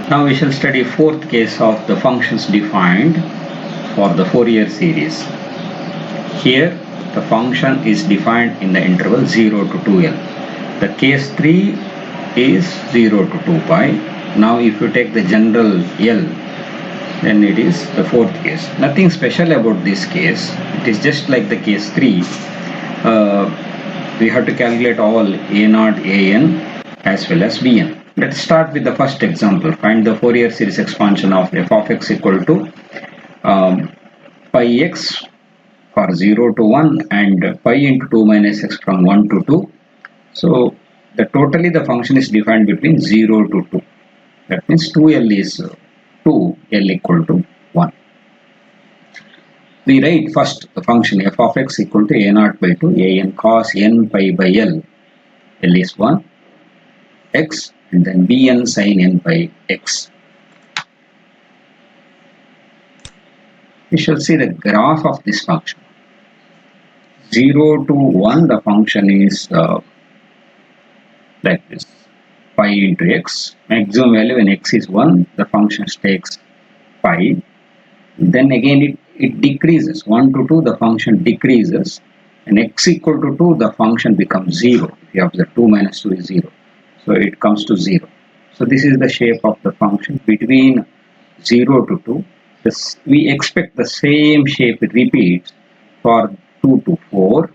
Now we shall study fourth case of the functions defined for the Fourier series. Here the function is defined in the interval 0 to 2l. The case 3 is 0 to 2 pi. Now if you take the general L, then it is the fourth case. Nothing special about this case. It is just like the case 3. We have to calculate all a0, an as well as bn. Let's start with the first example. Find the Fourier series expansion of f of x equal to pi x for 0 to 1 and pi into 2 minus x from 1 to 2. So totally the function is defined between 0 to 2. That means 2l is 2, l equal to 1. We write first the function f of x equal to a0 by 2 an cos n pi by l. L is 1, x, and then bn sin n by x. We shall see the graph of this function. 0 to 1, the function is like this, pi into x. Maximum value when x is 1, the function takes pi. Then again it decreases. 1 to 2, the function decreases. And x equal to 2, the function becomes 0. If you observe 2 minus 2 is 0. So it comes to 0. So this is the shape of the function between 0 to 2. We expect the same shape repeats for 2 to 4.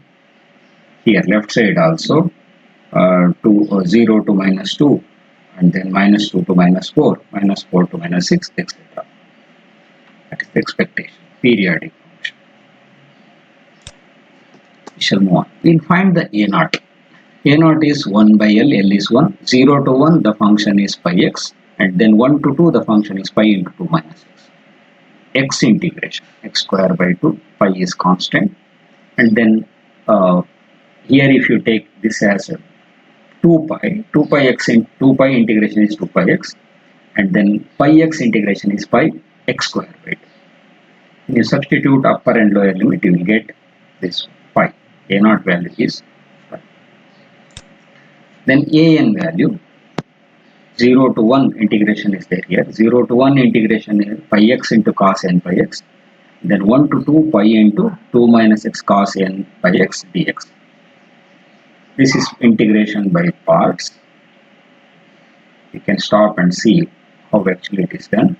Here left side also 0 to minus 2, and then minus 2 to minus 4, minus 4 to minus 6, etc. That is the expectation, periodic function. We shall move on. We will find the a0. a0 is 1 by l, l is 1. 0 to 1, the function is pi x, and then 1 to 2, the function is pi into 2 minus x. X integration, x square by 2, pi is constant, and then here if you take this as a 2 pi x in 2 pi integration is 2 pi x, and then pi x integration is pi x square by 2. When you substitute upper and lower limit, you will get this pi. a0 value is pi. Then an value 0 to 1 integration is there here. 0 to 1 integration is pi x into cos n pi x. Then 1 to 2 pi into 2 minus x cos n pi x dx. This is integration by parts. You can stop and see how actually it is done.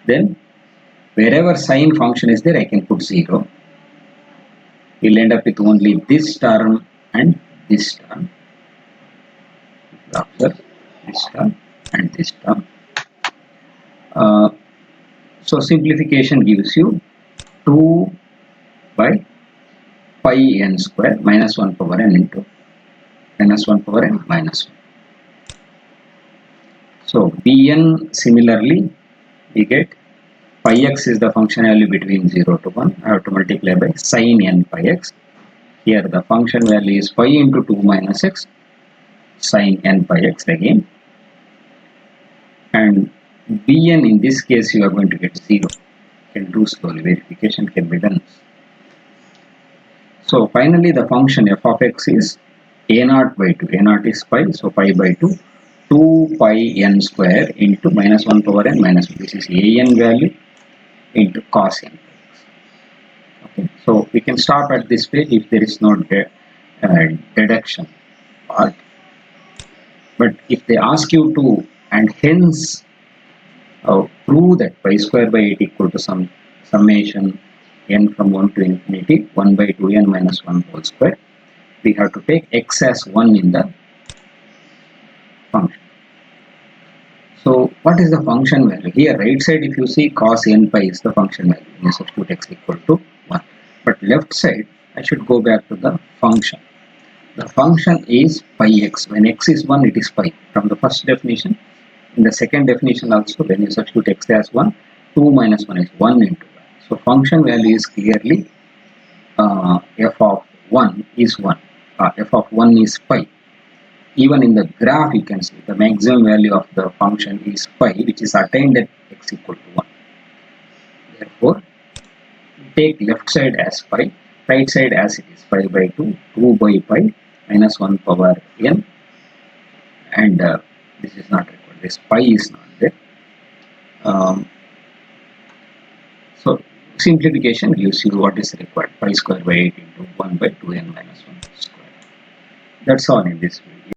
Then wherever sine function is there, I can put 0. We'll end up with only this term and this term. Observe this term and this term. So simplification gives you 2 by pi n square minus 1 power n into minus 1 power n minus 1. So bn similarly we get pi x is the function value between 0 to 1. I have to multiply by sin n pi x. Here the function value is pi into 2 minus x sin n pi x again. And bn in this case you are going to get 0. You can do slowly, verification can be done. So finally the function f of x is a0 by 2. a0 is pi, so pi by 2. 2 pi n square into minus 1 power n minus 1. This is an value into cos n. Okay, so we can stop at this page if there is no deduction part. But if they ask you to, and hence prove that pi square by 8 equal to some summation n from 1 to infinity 1 by 2n minus 1 whole square, we have to take x as 1 in the function. So what is the function value? Here right side if you see cos n pi is the function value. You substitute x equal to 1. But left side I should go back to the function. The function is pi x. When x is 1, it is pi. From the first definition, in the second definition also, when you substitute x as 1, 2 minus 1 is 1 into 1. So function value is clearly f of 1 is 1. F of 1 is pi. Even in the graph you can see the maximum value of the function is pi, which is attained at x equal to 1. Therefore, take left side as pi, right side as it is pi by 2, 2 by pi minus 1 power n, and this is not required, this pi is not there. So simplification gives you what is required, pi square by 8 into 1 by 2n minus 1 square. That's all in this video.